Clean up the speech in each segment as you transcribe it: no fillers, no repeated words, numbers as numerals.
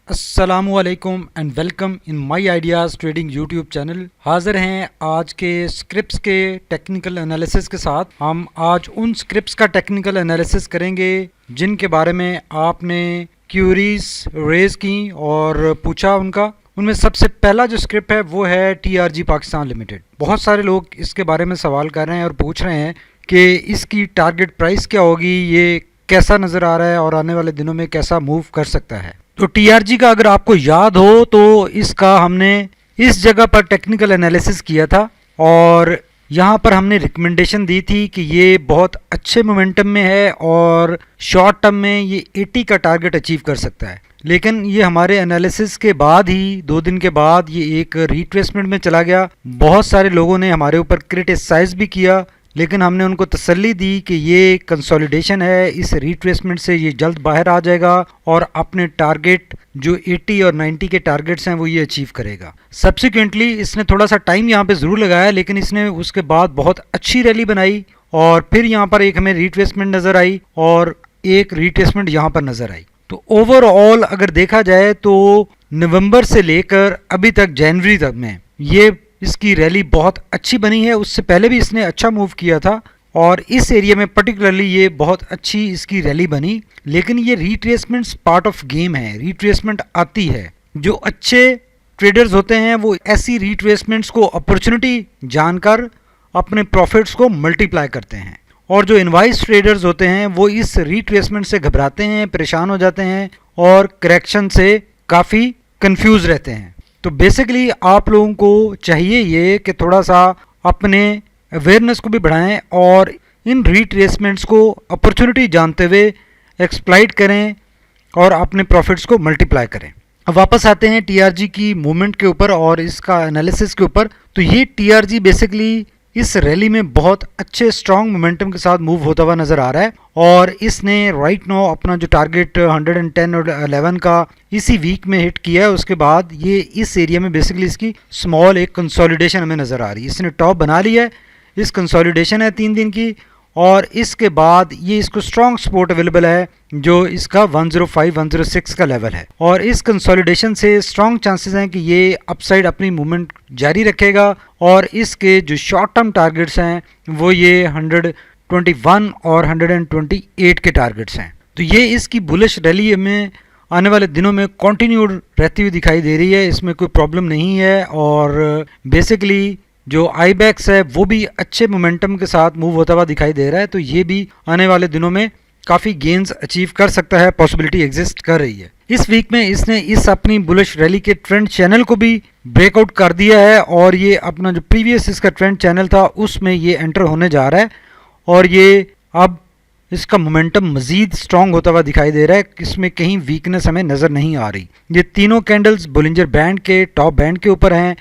अस्सलामुअलैकुम and welcome in my ideas trading YouTube channel. हाजिर हैं आज के स्क्रिप्ट्स के टेक्निकल एनालिसिस के साथ। हम आज उन स्क्रिप्ट्स का टेक्निकल एनालिसिस करेंगे जिनके बारे में आपने क्यूरीज रेज की और पूछा उनका। उनमें सबसे पहला जो स्क्रिप्ट है वो है TRG पाकिस्तान लिमिटेड। बहुत सारे लोग इसके बारे में सवाल कर रहे हैं और पूछ रहे हैं कि इसकी टारगेट प्राइस क्या होगी, ये कैसा नज़र आ रहा है और आने वाले दिनों में कैसा मूव कर सकता है। तो TRG का अगर आपको याद हो तो इसका हमने इस जगह पर टेक्निकल एनालिसिस किया था और यहाँ पर हमने रिकमेंडेशन दी थी कि ये बहुत अच्छे मोमेंटम में है और शॉर्ट टर्म में ये 80 का टारगेट अचीव कर सकता है। लेकिन ये हमारे एनालिसिस के बाद ही 2 दिन के बाद ये एक रिट्रेसमेंट में चला गया। बहुत सारे लोगों ने हमारे ऊपर क्रिटिसाइज भी किया, लेकिन हमने उनको तसल्ली दी कि ये कंसोलिडेशन है, इस रिट्रेसमेंट से ये जल्द बाहर आ जाएगा और अपने टारगेट जो 80 और 90 के टारगेट्स हैं वो ये अचीव करेगा। सब्सिक्वेंटली इसने थोड़ा सा टाइम यहाँ पे ज़रूर लगाया, लेकिन इसने उसके बाद बहुत अच्छी रैली बनाई और फिर यहाँ पर एक हमें रिट्रेसमेंट नज़र आई और एक रिट्रेसमेंट यहाँ पर नज़र आई। तो ओवरऑल अगर देखा जाए तो नवंबर से लेकर अभी तक जनवरी तक में ये इसकी रैली बहुत अच्छी बनी है। उससे पहले भी इसने अच्छा मूव किया था और इस एरिया में पर्टिकुलरली ये बहुत अच्छी इसकी रैली बनी। लेकिन ये रिट्रेसमेंट्स पार्ट ऑफ गेम है, रिट्रेसमेंट आती है। जो अच्छे ट्रेडर्स होते हैं वो ऐसी रिट्रेसमेंट्स को अपॉर्चुनिटी जानकर अपने प्रॉफिट्स को मल्टीप्लाई करते हैं और जो इनवाइस ट्रेडर्स होते हैं वो इस रिट्रेसमेंट से घबराते हैं, परेशान हो जाते हैं और करेक्शन से काफ़ी कंफ्यूज रहते हैं। तो बेसिकली आप लोगों को चाहिए ये कि थोड़ा सा अपने अवेयरनेस को भी बढ़ाएं और इन रिट्रेसमेंट्स को अपॉर्चुनिटी जानते हुए एक्सप्लॉइट करें और अपने प्रॉफिट्स को मल्टीप्लाई करें। अब वापस आते हैं TRG की मूवमेंट के ऊपर और इसका एनालिसिस के ऊपर। तो ये TRG बेसिकली इस रैली में बहुत अच्छे स्ट्रॉन्ग मोमेंटम के साथ मूव होता हुआ नज़र आ रहा है और इसने राइट नाउ अपना जो टारगेट 110 और 11 का इसी वीक में हिट किया है। उसके बाद ये इस एरिया में बेसिकली इसकी स्मॉल एक कंसोलिडेशन हमें नज़र आ रही है। इसने टॉप बना लिया है, इस कंसोलिडेशन है 3 दिन की और इसके बाद ये इसको स्ट्रॉन्ग सपोर्ट अवेलेबल है जो इसका 105-106 का लेवल है और इस कंसोलिडेशन से स्ट्रॉन्ग चांसेस हैं कि ये अपसाइड अपनी मूवमेंट जारी रखेगा और इसके जो शॉर्ट टर्म टारगेट्स हैं वो ये 121 और 128 के टारगेट्स हैं। तो ये इसकी बुलिश रैली में आने वाले दिनों में कंटिन्यूड रहती हुई दिखाई दे रही है, इसमें कोई प्रॉब्लम नहीं है और बेसिकली जो आईबैक्स है वो भी अच्छे मोमेंटम के साथ मूव होता हुआ दिखाई दे रहा है। तो ये भी आने वाले दिनों में काफ़ी गेन्स अचीव कर सकता है, पॉसिबिलिटी एग्जिस्ट कर रही है। इस वीक में इसने इस अपनी बुलिश रैली के ट्रेंड चैनल को भी ब्रेकआउट कर दिया है और ये अपना जो प्रीवियस इसका ट्रेंड चैनल था उसमें ये एंटर होने जा रहा है और ये अब इसका मोमेंटम मजीद स्ट्रॉन्ग होता हुआ दिखाई दे रहा है। इसमें कहीं वीकनेस हमें नज़र नहीं आ रही। ये तीनों कैंडल्स बोलिंजर बैंड के टॉप बैंड के ऊपर हैं,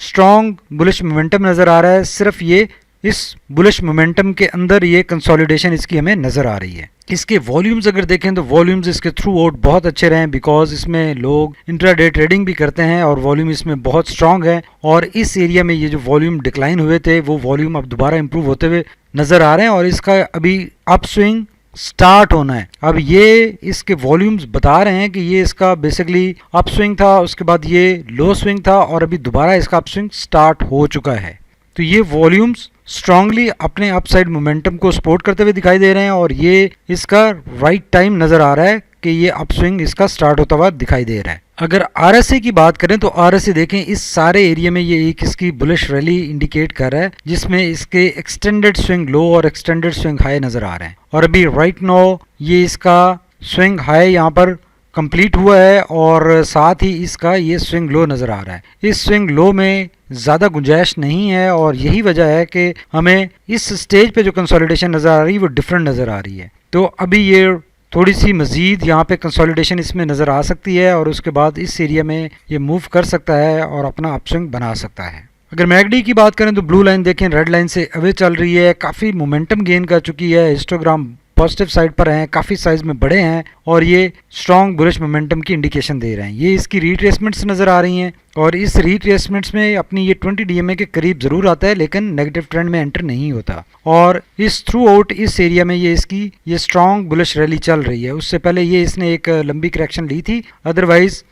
स्ट्रॉन्ग बुलिश मोमेंटम नज़र आ रहा है। सिर्फ ये इस बुलिश मोमेंटम के अंदर ये कंसोलिडेशन इसकी हमें नज़र आ रही है। इसके वॉल्यूम्स अगर देखें तो वॉल्यूम्स इसके थ्रू आउट बहुत अच्छे रहे हैं बिकॉज इसमें लोग इंट्राडे ट्रेडिंग भी करते हैं और वॉल्यूम इसमें बहुत स्ट्रॉन्ग है और इस एरिया में ये जो वॉल्यूम डिक्लाइन हुए थे वो वॉल्यूम अब दोबारा इंप्रूव होते हुए नज़र आ रहे हैं और इसका अभी अप स्विंग स्टार्ट होना है। अब ये इसके वॉल्यूम्स बता रहे हैं कि ये इसका बेसिकली अप स्विंग था, उसके बाद ये लो स्विंग था और अभी दोबारा इसका अप स्विंग स्टार्ट हो चुका है। तो ये वॉल्यूम्स स्ट्रांगली अपने अपसाइड मोमेंटम को सपोर्ट करते हुए दिखाई दे रहे हैं और ये इसका राइट टाइम नज़र आ रहा है कि ये अपस्विंग इसका स्टार्ट होता हुआ दिखाई दे रहा है। अगर RSI की बात करें तो RSI देखें इस सारे एरिया में ये एक इसकी बुलिश रैली इंडिकेट कर रहा है जिसमें इसके एक्सटेंडेड स्विंग लो और एक्सटेंडेड स्विंग हाई नज़र आ रहे हैं और अभी राइट नाउ ये इसका स्विंग हाई यहाँ पर कंप्लीट हुआ है और साथ ही इसका ये स्विंग लो नज़र आ रहा है। इस स्विंग लो में ज़्यादा गुंजाइश नहीं है और यही वजह है कि हमें इस स्टेज पे जो कंसोलिडेशन नज़र आ रही है वो डिफरेंट नज़र आ रही है। तो अभी ये थोड़ी सी मज़ीद यहाँ पे कंसोलिडेशन इसमें नज़र आ सकती है और उसके बाद इस एरिया में ये मूव कर सकता है और अपना अपस्विंग बना सकता है। अगर मैकडी की बात करें तो ब्लू लाइन देखें रेड लाइन से अवे चल रही है, काफ़ी मोमेंटम गेन कर चुकी है, हिस्टोग्राम पॉजिटिव साइड पर हैं, काफ़ी साइज में बड़े हैं और ये स्ट्रॉन्ग बुलिश मोमेंटम की इंडिकेशन दे रहे हैं। ये इसकी रिट्रेसमेंट्स नज़र आ रही हैं और इस रिट्रेसमेंट्स में अपनी ये 20 DMA के करीब ज़रूर आता है लेकिन नेगेटिव ट्रेंड में एंटर नहीं होता और इस थ्रू आउट इस एरिया में ये इसकी ये स्ट्रॉन्ग बुलिश रैली चल रही है। उससे पहले ये इसने एक लंबी करेक्शन ली थी, अदरवाइज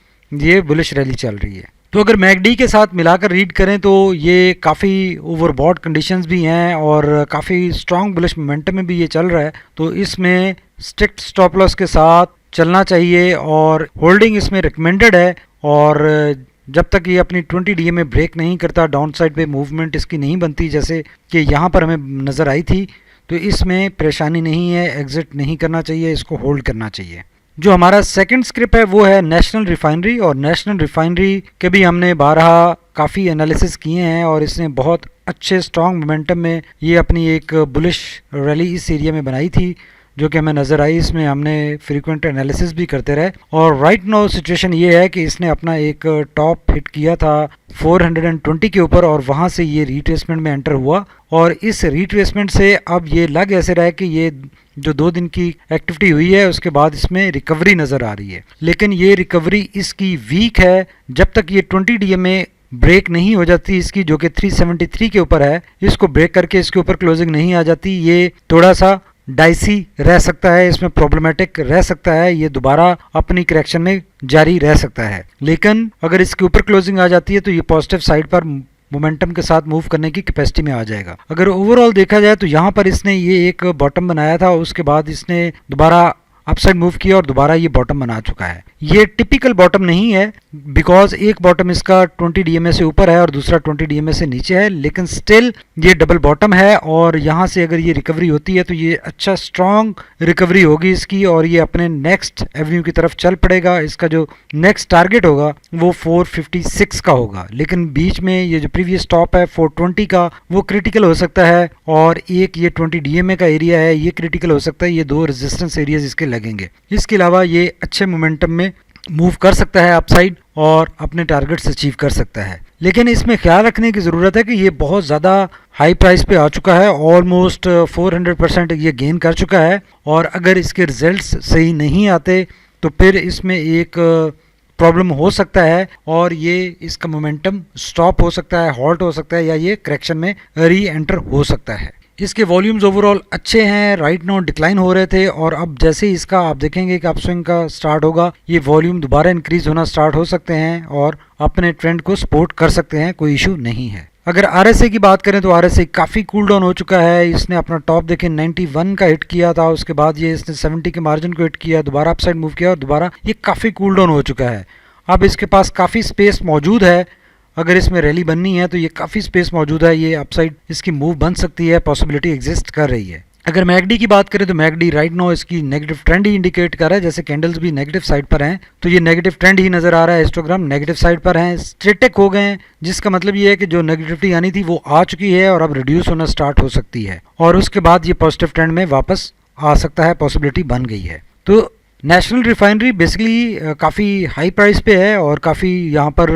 ये बुलिश रैली चल रही है। तो अगर मैकडी के साथ मिलाकर रीड करें तो ये काफ़ी ओवरबॉट कंडीशंस भी हैं और काफ़ी स्ट्रॉन्ग बुलिश मोमेंटम में भी ये चल रहा है। तो इसमें स्ट्रिक्ट स्टॉप लॉस के साथ चलना चाहिए और होल्डिंग इसमें रिकमेंडेड है। और जब तक ये अपनी 20 डीए में ब्रेक नहीं करता, डाउन साइड पे मूवमेंट इसकी नहीं बनती जैसे कि यहाँ पर हमें नज़र आई थी, तो इसमें परेशानी नहीं है, एग्जिट नहीं करना चाहिए, इसको होल्ड करना चाहिए। जो हमारा सेकंड स्क्रिप्ट है वो है नेशनल रिफाइनरी। और नेशनल रिफाइनरी के भी हमने 12 काफ़ी एनालिसिस किए हैं और इसने बहुत अच्छे स्ट्रॉन्ग मोमेंटम में ये अपनी एक बुलिश रैली इस एरिया में बनाई थी जो कि हमें नज़र आई। इसमें हमने फ्रीक्वेंट एनालिसिस भी करते रहे और राइट नाउ सिचुएशन ये है कि इसने अपना एक टॉप हिट किया था 420 के ऊपर और वहाँ से ये रिट्रेसमेंट में एंटर हुआ। और इस रिट्रेसमेंट से अब ये लग ऐसे रहा है कि ये जो 2 दिन की एक्टिविटी हुई है उसके बाद इसमें रिकवरी नज़र आ रही है, लेकिन ये रिकवरी इसकी वीक है। जब तक ये 20 डीए में ब्रेक नहीं हो जाती इसकी, जो कि 373 के ऊपर है, इसको ब्रेक करके इसके ऊपर क्लोजिंग नहीं आ जाती, ये थोड़ा सा डाइसी रह सकता है, इसमें प्रॉब्लमेटिक रह सकता है, ये दोबारा अपनी करेक्शन में जारी रह सकता है। लेकिन अगर इसके ऊपर क्लोजिंग आ जाती है तो ये पॉजिटिव साइड पर मोमेंटम के साथ मूव करने की कैपेसिटी में आ जाएगा। अगर ओवरऑल देखा जाए तो यहाँ पर इसने ये एक बॉटम बनाया था, उसके बाद इसने दोबारा अपसाइड मूव किया और दोबारा ये बॉटम बना चुका है। ये टिपिकल बॉटम नहीं है बिकॉज एक बॉटम इसका 20 डीएमए से ऊपर है और दूसरा 20 डीएमए से नीचे है, लेकिन स्टिल ये डबल बॉटम है और यहाँ से अगर ये रिकवरी होती है तो ये अच्छा स्ट्रॉन्ग रिकवरी होगी इसकी और ये अपने नेक्स्ट एवेन्यू की तरफ चल पड़ेगा। इसका जो नेक्स्ट टारगेट होगा वो 456 का होगा, लेकिन बीच में ये जो प्रीवियस टॉप है 420 का वो क्रिटिकल हो सकता है और एक ये 20 डीएमए का एरिया है ये क्रिटिकल हो सकता है। ये 2 रेजिस्टेंस एरियाज इसके लगेंगे। इसके अलावा ये अच्छे मोमेंटम में मूव कर सकता है अपसाइड और अपने टारगेट्स अचीव कर सकता है, लेकिन इसमें ख्याल रखने की ज़रूरत है कि ये बहुत ज़्यादा हाई प्राइस पे आ चुका है, ऑलमोस्ट 400% ये गेन कर चुका है और अगर इसके रिजल्ट्स सही नहीं आते तो फिर इसमें एक प्रॉब्लम हो सकता है और ये इसका मोमेंटम स्टॉप हो सकता है, हॉल्ट हो सकता है या ये करेक्शन में री एंटर हो सकता है। इसके वॉल्यूम्स ओवरऑल अच्छे हैं, राइट नाउ डिक्लाइन हो रहे थे और अब जैसे ही इसका आप देखेंगे कि अपस्विंग का स्टार्ट होगा ये वॉल्यूम दोबारा इंक्रीज होना स्टार्ट हो सकते हैं और अपने ट्रेंड को सपोर्ट कर सकते हैं, कोई इशू नहीं है। अगर आरएसए की बात करें तो आरएसए काफ़ी कूल डाउन हो चुका है। इसने अपना टॉप देखें 91 का हिट किया था, उसके बाद ये इसने 70 के मार्जिन को हिट किया, दोबारा अपसाइड मूव किया और दोबारा ये काफ़ी कूल डाउन हो चुका है। अब इसके पास काफ़ी स्पेस मौजूद है, अगर इसमें रैली बननी है तो ये काफ़ी स्पेस मौजूद है, ये अपसाइड इसकी मूव बन सकती है, पॉसिबिलिटी एग्जिस्ट कर रही है। अगर मैकडी की बात करें तो मैकडी राइट नाउ इसकी नेगेटिव ट्रेंड ही इंडिकेट कर रहा है, जैसे कैंडल्स भी नेगेटिव साइड पर हैं तो ये नेगेटिव ट्रेंड ही नजर आ रहा है। हिस्टोग्राम नेगेटिव साइड पर हैं, स्ट्रेटिक हो गए हैं, जिसका मतलब ये है कि जो नेगेटिविटी आनी थी वो आ चुकी है और अब रिड्यूस होना स्टार्ट हो सकती है और उसके बाद ये पॉजिटिव ट्रेंड में वापस आ सकता है, पॉसिबिलिटी बन गई है। तो नेशनल रिफाइनरी बेसिकली काफ़ी हाई प्राइस पे है और काफ़ी यहाँ पर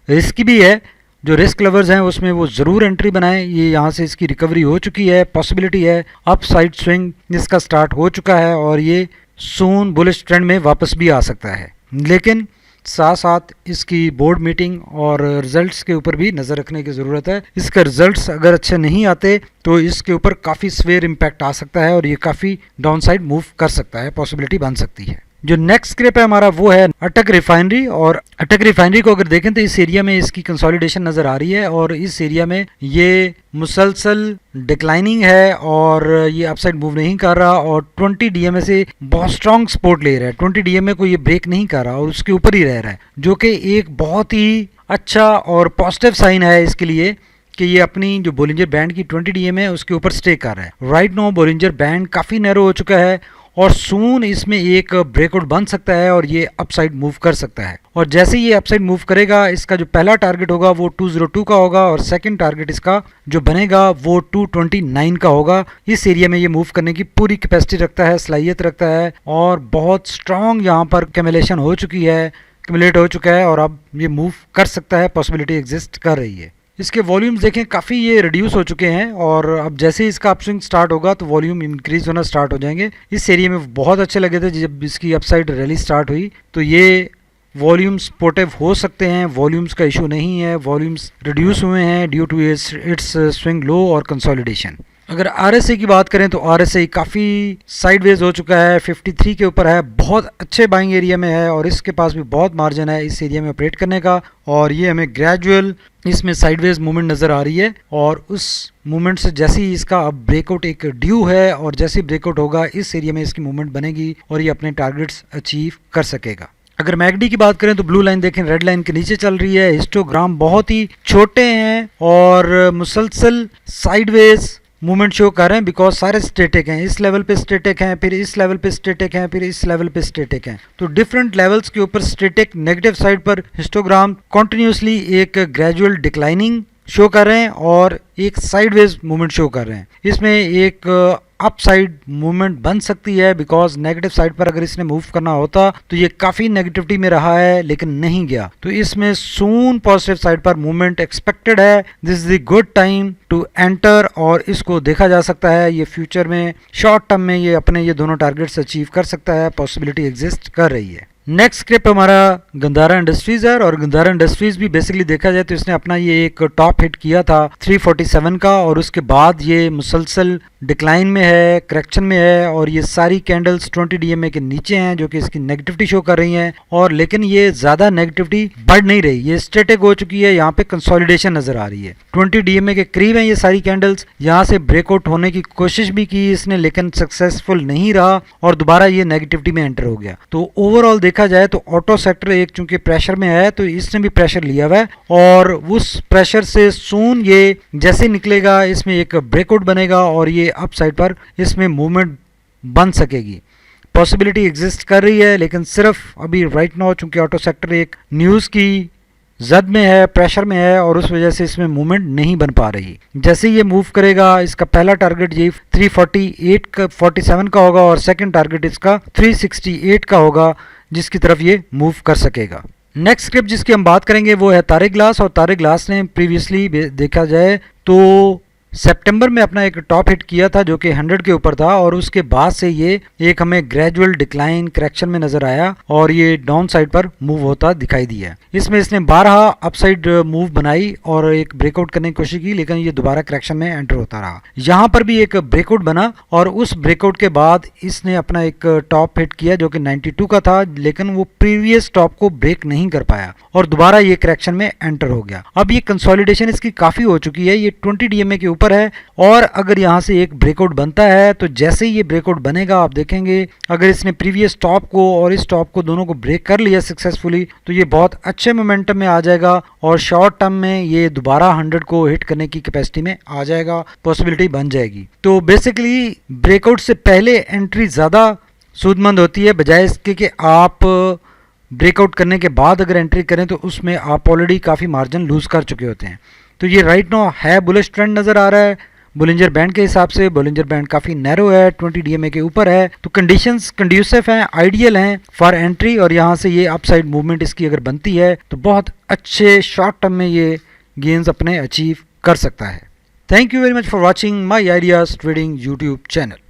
रिस्की भी है। जो रिस्क लवर्स हैं उसमें वो ज़रूर एंट्री बनाएं। ये यहाँ से इसकी रिकवरी हो चुकी है, पॉसिबिलिटी है अप साइड स्विंग इसका स्टार्ट हो चुका है और ये सून बुलिश ट्रेंड में वापस भी आ सकता है, लेकिन साथ साथ इसकी बोर्ड मीटिंग और रिजल्ट्स के ऊपर भी नज़र रखने की ज़रूरत है। इसके रिजल्ट्स अगर अच्छे नहीं आते तो इसके ऊपर काफ़ी स्वेयर इम्पैक्ट आ सकता है और ये काफ़ी डाउन साइड मूव कर सकता है, पॉसिबिलिटी बन सकती है। जो नेक्स्ट स्क्रिप है हमारा वो है अटक रिफाइनरी और अटक रिफाइनरी को अगर देखें तो इस एरिया में इसकी कंसोलिडेशन नज़र आ रही है और इस एरिया में ये मुसलसल डिक्लाइनिंग है और ये अपसाइड मूव नहीं कर रहा और 20 डीएमए से बहुत स्ट्रॉन्ग सपोर्ट ले रहा है। 20 डीएमए को ये ब्रेक नहीं कर रहा और उसके ऊपर ही रह रहा है, जो कि एक बहुत ही अच्छा और पॉजिटिव साइन है इसके लिए कि ये अपनी जो बोलिंजर बैंड की 20 डीएमए है उसके ऊपर स्टे कर रहा है। राइट नाउ बोलिंजर बैंड काफ़ी नैरो हो चुका है और सून इसमें एक ब्रेकआउट बन सकता है और ये अपसाइड मूव कर सकता है और जैसे ये अपसाइड मूव करेगा इसका जो पहला टारगेट होगा वो 202 का होगा और सेकंड टारगेट इसका जो बनेगा वो 229 का होगा। इस एरिया में ये मूव करने की पूरी कैपेसिटी रखता है, सलाहियत रखता है और बहुत स्ट्रॉन्ग यहाँ पर कैमुलेशन हो चुकी है, कैमुलेट हो चुका है और अब ये मूव कर सकता है, पॉसिबिलिटी एग्जिस्ट कर रही है। इसके वॉल्यूम्स देखें काफ़ी ये रिड्यूस हो चुके हैं और अब जैसे इसका अपस्विंग स्टार्ट होगा तो वॉल्यूम इंक्रीज होना स्टार्ट हो जाएंगे। इस एरिया में बहुत अच्छे लगे थे जब इसकी अपसाइड रैली स्टार्ट हुई, तो ये वॉल्यूम्स सपोर्टिव हो सकते हैं, वॉल्यूम्स का इशू नहीं है। वॉल्यूम्स रिड्यूस हुए हैं due to its swing low और कंसोलिडेशन। अगर RSI की बात करें तो RSI काफ़ी साइडवेज हो चुका है, 53 के ऊपर है, बहुत अच्छे बाइंग एरिया में है और इसके पास भी बहुत मार्जिन है इस एरिया में ऑपरेट करने का। और ये हमें ग्रेजुअल इसमें साइडवेज मूवमेंट नज़र आ रही है और उस मूवमेंट से जैसे ही इसका अब ब्रेकआउट एक ड्यू है और जैसे ही ब्रेकआउट होगा इस एरिया में इसकी मूवमेंट बनेगी और ये अपने टारगेट्स अचीव कर सकेगा। अगर मैकडी की बात करें तो ब्लू लाइन देखें रेड लाइन के नीचे चल रही है, हिस्टोग्राम बहुत ही छोटे हैं और मुसलसल साइडवेज मूवमेंट शो कर रहे हैं बिकॉज सारे स्टेटिक हैं, इस लेवल पे स्टेटिक हैं, फिर इस लेवल पे स्टेटिक हैं, फिर इस लेवल पे स्टेटिक हैं। तो डिफरेंट लेवल्स के ऊपर स्टेटिक नेगेटिव साइड पर हिस्टोग्राम कॉन्टिन्यूसली एक ग्रेजुअल डिक्लाइनिंग शो कर रहे हैं और एक साइडवेज मूवमेंट शो कर रहे हैं। इसमें एक अप साइड मूवमेंट बन सकती है बिकॉज नेगेटिव साइड पर अगर इसने मूव करना होता तो ये काफ़ी नेगेटिविटी में रहा है लेकिन नहीं गया, तो इसमें सून पॉजिटिव साइड पर मूवमेंट एक्सपेक्टेड है। This is the good time to enter और इसको देखा जा सकता है ये फ्यूचर में शॉर्ट टर्म में ये अपने ये दोनों टारगेट्स अचीव कर सकता है, पॉसिबिलिटी एग्जिस्ट कर रही है। नेक्स्ट स्क्रिप्ट हमारा गंधारा इंडस्ट्रीज है और गंधारा इंडस्ट्रीज भी बेसिकली देखा जाए तो इसने अपना ये एक टॉप हिट किया था 347 का और उसके बाद ये मुसलसल डिक्लाइन में है, करेक्शन में है और ये सारी कैंडल्स 20 DMA के नीचे हैं जो कि इसकी नेगेटिविटी शो कर रही हैं और लेकिन ये ज़्यादा नेगेटिविटी बढ़ नहीं रही, ये स्टेटिक हो चुकी है, यहाँ पे कंसोलिडेशन नज़र आ रही है। 20 DMA के करीब हैं ये सारी कैंडल्स, यहाँ से ब्रेकआउट होने की कोशिश भी की इसने लेकिन सक्सेसफुल नहीं रहा और दोबारा ये नेगेटिविटी में एंटर हो गया। तो ओवरऑल देखा जाए तो ऑटो सेक्टर एक चूंकि प्रेशर में है तो इसने भी प्रेशर लिया हुआ है और उस प्रेशर से सून ये जैसे निकलेगा इसमें एक ब्रेकआउट बनेगा और ये अप साइड पर इसमें मूवमेंट बन सकेगी, पॉसिबिलिटी एग्जिस्ट कर रही है। लेकिन सिर्फ अभी राइट नाउ चूंकि ऑटो सेक्टर एक न्यूज़ की जद में है, प्रेशर में है और उस वजह से इसमें मूवमेंट नहीं बन पा रही। जैसे ये मूव करेगा इसका पहला टारगेट ये 348 का 47 का होगा और सेकंड टारगेट इसका 368 का होगा जिसकी तरफ ये मूव कर सकेगा। नेक्स्ट स्क्रिप्ट जिसकी हम बात करेंगे वो है तारे ग्लास और तारे ग्लास ने प्रीवियसली देखा जाए तो सितंबर में अपना एक टॉप हिट किया था जो कि 100 के ऊपर था और उसके बाद से ये एक हमें ग्रेजुअल डिक्लाइन करेक्शन में नजर आया और ये डाउन साइड पर मूव होता दिखाई दिया। इसमें इसने 12 अपसाइड मूव बनाई और एक ब्रेकआउट करने की कोशिश की लेकिन ये दोबारा करेक्शन में एंटर होता रहा। यहाँ पर भी एक ब्रेकआउट बना और उस ब्रेकआउट के बाद इसने अपना एक टॉप हिट किया जो कि 92 का था लेकिन वो प्रीवियस टॉप को ब्रेक नहीं कर पाया और दोबारा ये करेक्शन में एंटर हो गया। अब ये कंसोलिडेशन इसकी काफी हो चुकी है, ये 20 DMA के ऊपर है और अगर यहां से एक ब्रेकआउट बनता है तो जैसे ही ये ब्रेकआउट बनेगा आप देखेंगे अगर इसने प्रीवियस टॉप को और इस टॉप को दोनों को ब्रेक कर लिया सक्सेसफुली तो ये बहुत अच्छे मोमेंटम में आ जाएगा और शॉर्ट टर्म में ये दोबारा 100 को हिट करने की कैपेसिटी में आ जाएगा, पॉसिबिलिटी बन जाएगी। तो बेसिकली ब्रेकआउट से पहले एंट्री ज्यादा सूदमंद होती है बजाय इसके कि आप ब्रेकआउट करने के बाद अगर एंट्री करें तो उसमें आप ऑलरेडी काफ़ी मार्जिन लूज कर चुके होते हैं। तो ये राइट नाउ है बुलिश ट्रेंड नज़र आ रहा है। बोलिंजर बैंड के हिसाब से बोलिंजर बैंड काफ़ी नैरो है, 20 DMA के ऊपर है, तो कंडीशंस कंड्यूसिव हैं, आइडियल हैं फॉर एंट्री और यहाँ से ये अपसाइड मूवमेंट इसकी अगर बनती है तो बहुत अच्छे शॉर्ट टर्म में ये गेन्स अपने अचीव कर सकता है। Thank you very much for watching my ideas trading YouTube channel.